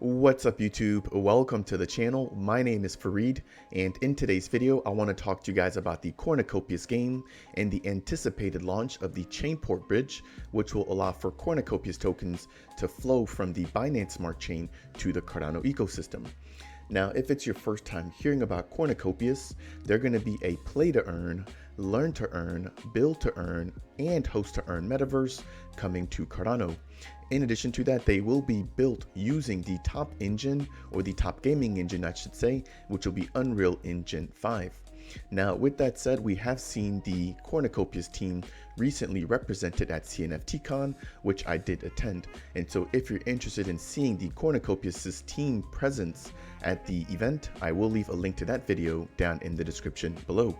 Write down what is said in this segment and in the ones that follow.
What's up YouTube? Welcome to the channel. My name is Fareed, and in today's video I want to talk to you guys about the Cornucopias game and the anticipated launch of the Chainport bridge, which will allow for Cornucopias tokens to flow from the Binance Smart Chain to the Cardano ecosystem. Now, if it's your first time hearing about Cornucopias, they're going to be a play to earn, learn to earn, build to earn, and host to earn metaverse coming to Cardano. In addition to that, they will be built using the top engine, or the top gaming engine I should say, which will be Unreal Engine 5. Now, with that said, we have seen the Cornucopias team recently represented at CNFTCon, which I did attend. And so if you're interested in seeing the Cornucopias team presence at the event, I will leave a link to that video down in the description below.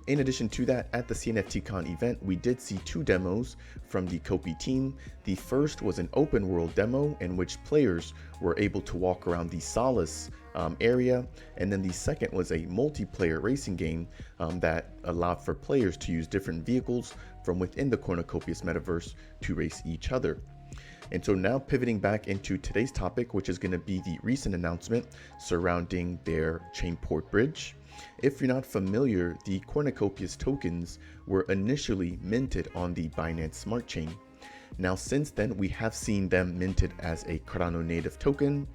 In addition to that, at the CNFTCon event, we did see two demos from the Copi team. The first was an open world demo in which players were able to walk around the Solace area, and then the second was a multiplayer racing game that allowed for players to use different vehicles from within the Cornucopias metaverse to race each other. And so now pivoting back into today's topic, which is going to be the recent announcement surrounding their Chainport bridge. If you're not familiar, the Cornucopias tokens were initially minted on the Binance Smart Chain. Now, since then, we have seen them minted as a Cardano native token.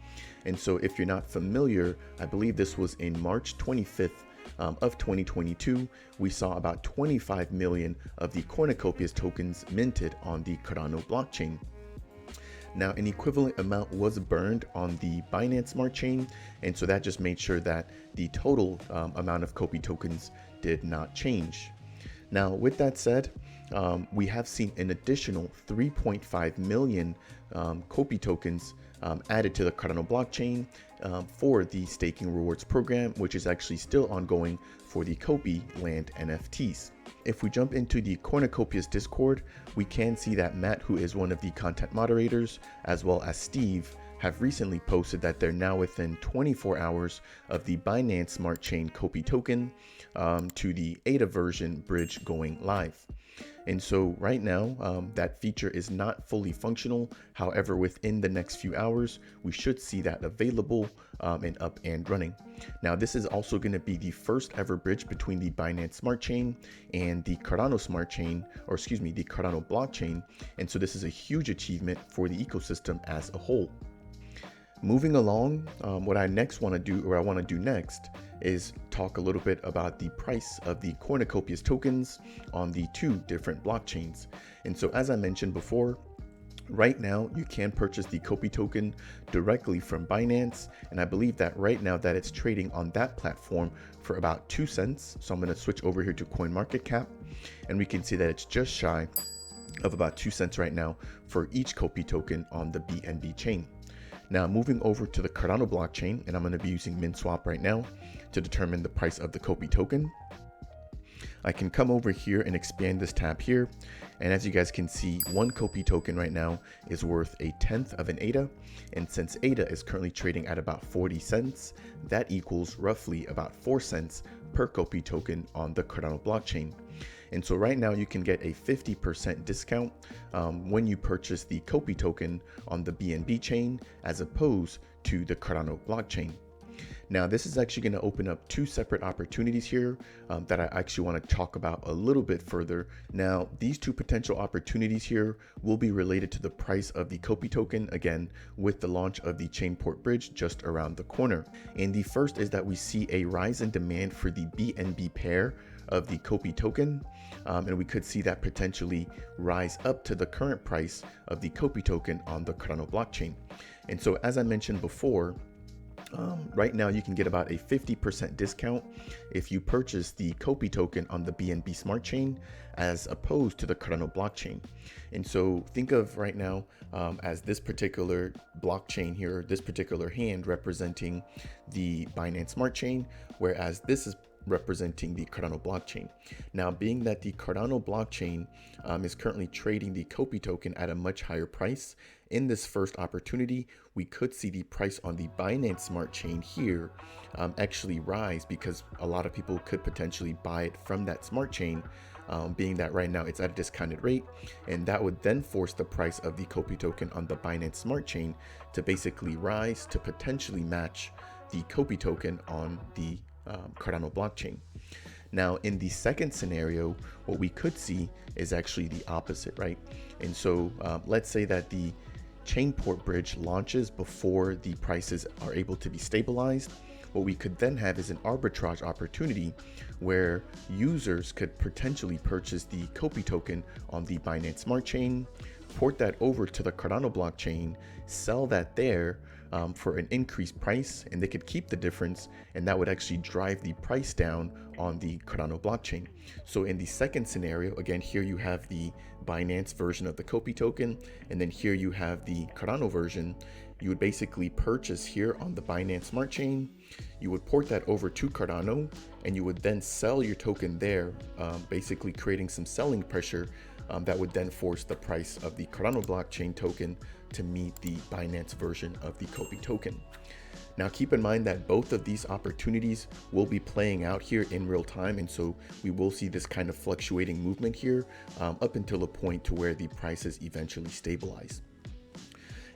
And so if you're not familiar, I believe this was in March 25th of 2022, we saw about 25 million of the Cornucopias tokens minted on the Cardano blockchain. Now, an equivalent amount was burned on the Binance Smart Chain, and so that just made sure that the total amount of Copi tokens did not change. Now, with that said, we have seen an additional 3.5 million Copi tokens added to the Cardano blockchain for the staking rewards program, which is actually still ongoing for the Copi land NFTs. If we jump into the Cornucopias Discord, we can see that Matt, who is one of the content moderators, as well as Steve, have recently posted that they're now within 24 hours of the Binance Smart Chain Copi token to the ADA version bridge going live. And so right now, that feature is not fully functional. However, within the next few hours, we should see that available and up and running. Now, this is also going to be the first ever bridge between the Binance Smart Chain and the Cardano Smart Chain, or excuse me, the Cardano blockchain. And so this is a huge achievement for the ecosystem as a whole. Moving along, what I want to do next is talk a little bit about the price of the Cornucopias tokens on the two different blockchains. And so as I mentioned before, right now you can purchase the Copi token directly from Binance, and I believe that right now that it's trading on that platform for about 2 cents. So I'm going to switch over here to CoinMarketCap, and we can see that it's just shy of about 2 cents right now for each Copi token on the BNB chain. Now, moving over to the Cardano blockchain, and I'm going to be using MinSwap right now to determine the price of the Copi token. I can come over here and expand this tab here, and as you guys can see, one Copi token right now is worth 1/10 of an ADA, and since ADA is currently trading at about 40 cents, that equals roughly about 4 cents per Copi token on the Cardano blockchain. And so right now you can get a 50% discount when you purchase the Copi token on the BNB chain as opposed to the Cardano blockchain. Now, this is actually going to open up two separate opportunities here that I actually want to talk about a little bit further. Now, these two potential opportunities here will be related to the price of the Copi token, again, with the launch of the Chainport bridge just around the corner. And the first is that we see a rise in demand for the BNB pair of the Copi token, and we could see that potentially rise up to the current price of the Copi token on the Cardano blockchain. And so as I mentioned before, right now you can get about a 50% discount if you purchase the Copi token on the BNB Smart Chain as opposed to the Cardano blockchain. And so think of right now as this particular blockchain here, this particular hand representing the Binance Smart Chain, whereas this is representing the Cardano blockchain. Now, being that the Cardano blockchain is currently trading the Copi token at a much higher price, in this first opportunity, we could see the price on the Binance Smart Chain here actually rise, because a lot of people could potentially buy it from that smart chain being that right now it's at a discounted rate, and that would then force the price of the Kopi token on the Binance Smart Chain to basically rise to potentially match the Kopi token on the Cardano blockchain. Now, in the second scenario, what we could see is actually the opposite, right? And so let's say that the Chainport bridge launches before the prices are able to be stabilized. What we could then have is an arbitrage opportunity where users could potentially purchase the Kopi token on the Binance Smart Chain, port that over to the Cardano blockchain, sell that there for an increased price, and they could keep the difference, and that would actually drive the price down on the Cardano blockchain. So in the second scenario, again, here you have the Binance version of the Kopi token, and then here you have the Cardano version. You would basically purchase here on the Binance Smart Chain, you would port that over to Cardano, and you would then sell your token there, basically creating some selling pressure that would then force the price of the Cardano blockchain token to meet the Binance version of the Kopi token. Now keep in mind that both of these opportunities will be playing out here in real time, and so we will see this kind of fluctuating movement here up until a point to where the prices eventually stabilize.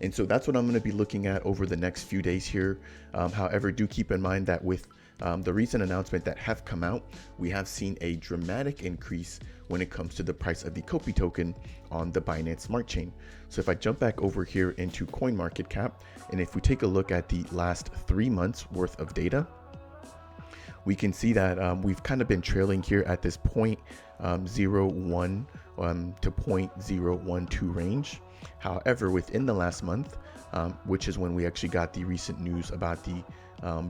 And so that's what I'm going to be looking at over the next few days here. However, do keep in mind that with the recent announcement that have come out, we have seen a dramatic increase when it comes to the price of the Kopi token on the Binance Smart Chain. So if I jump back over here into CoinMarketCap, and if we take a look at the last 3 months worth of data, we can see that we've kind of been trailing here at this 0.01 to 0.012 range. However, within the last month, which is when we actually got the recent news about the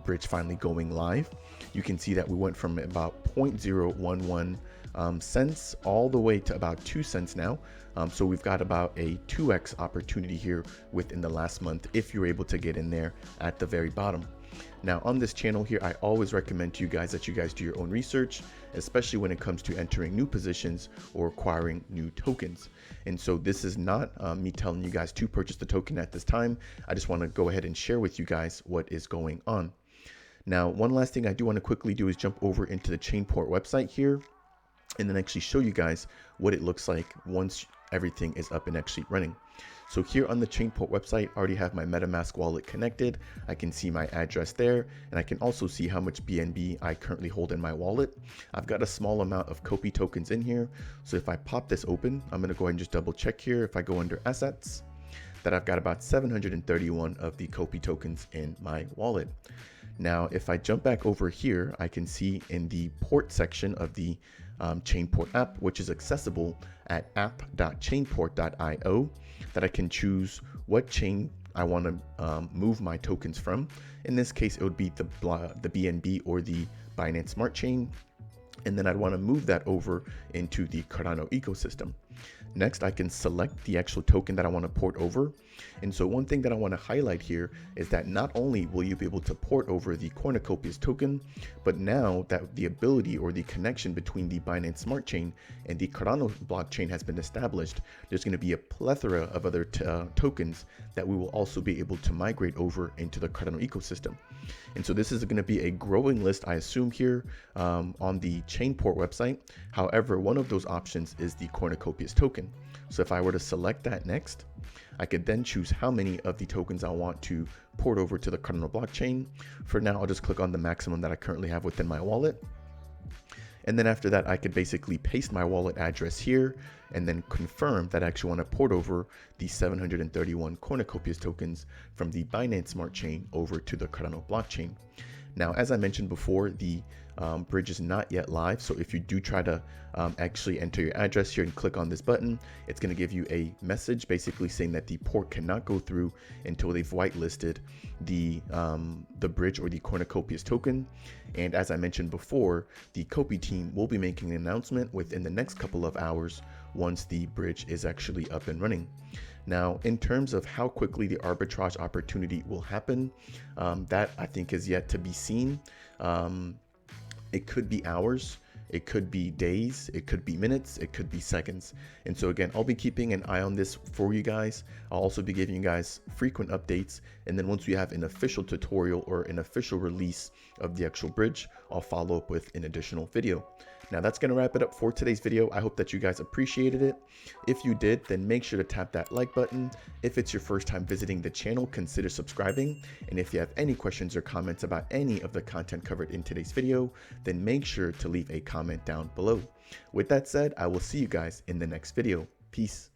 bridge finally going live, you can see that we went from about 0.011 cents all the way to about 2 cents now. So we've got about a 2x opportunity here within the last month if you're able to get in there at the very bottom. Now on this channel here, I always recommend to you guys that you guys do your own research, especially when it comes to entering new positions or acquiring new tokens. And so this is not me telling you guys to purchase the token at this time. I just want to go ahead and share with you guys what is going on. Now, one last thing I do want to quickly do is jump over into the Chainport website here and then actually show you guys what it looks like once everything is up and actually running. So here on the Chainport website, I already have my MetaMask wallet connected. I can see my address there, and I can also see how much BNB I currently hold in my wallet. I've got a small amount of Kopi tokens in here. So if I pop this open, I'm gonna go ahead and just double check here. If I go under assets, that I've got about 731 of the Kopi tokens in my wallet. Now, if I jump back over here, I can see in the port section of the Chainport app, which is accessible at app.chainport.io, that I can choose what chain I want to move my tokens from. In this case, it would be the BNB or the Binance Smart Chain. And then I'd want to move that over into the Cardano ecosystem. Next, I can select the actual token that I want to port over. And so one thing that I want to highlight here is that not only will you be able to port over the Cornucopias token, but now that the ability or the connection between the Binance Smart Chain and the Cardano blockchain has been established, there's going to be a plethora of other tokens that we will also be able to migrate over into the Cardano ecosystem. And so this is going to be a growing list, I assume, here on the Chainport website. However, one of those options is the Cornucopias token. So if I were to select that next, I could then choose how many of the tokens I want to port over to the Cardano blockchain. For now, I'll just click on the maximum that I currently have within my wallet. And then after that, I could basically paste my wallet address here and then confirm that I actually want to port over the 731 Cornucopias tokens from the Binance Smart Chain over to the Cardano blockchain. Now, as I mentioned before, the bridge is not yet live. So if you do try to actually enter your address here and click on this button, it's going to give you a message basically saying that the port cannot go through until they've whitelisted the bridge or the Cornucopias token. And as I mentioned before, the Kopi team will be making an announcement within the next couple of hours once the bridge is actually up and running. Now, in terms of how quickly the arbitrage opportunity will happen, that I think is yet to be seen. It could be hours, it could be days, it could be minutes, it could be seconds. And so again, I'll be keeping an eye on this for you guys. I'll also be giving you guys frequent updates. And then once we have an official tutorial or an official release of the actual bridge, I'll follow up with an additional video. Now that's going to wrap it up for today's video. I hope that you guys appreciated it. If you did, then make sure to tap that like button. If it's your first time visiting the channel, consider subscribing. And if you have any questions or comments about any of the content covered in today's video, then make sure to leave a comment down below. With that said, I will see you guys in the next video. Peace.